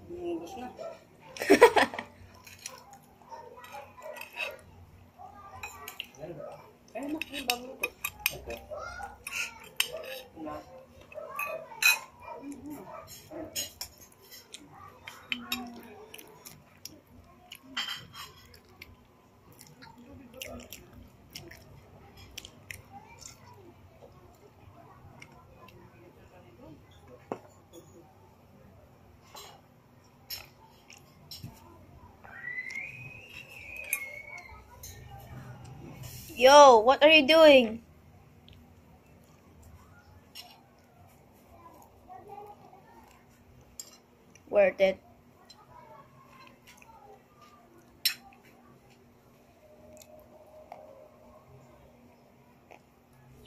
Bumubos na. Ay, naku, bago ito. Okay. Yo, what are you doing? Worth it.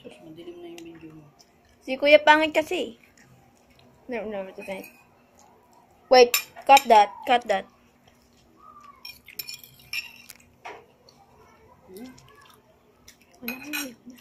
Sus, madilim na yung video mo. Si Kuya pangit kasi. No, wait, cut that. Wala na.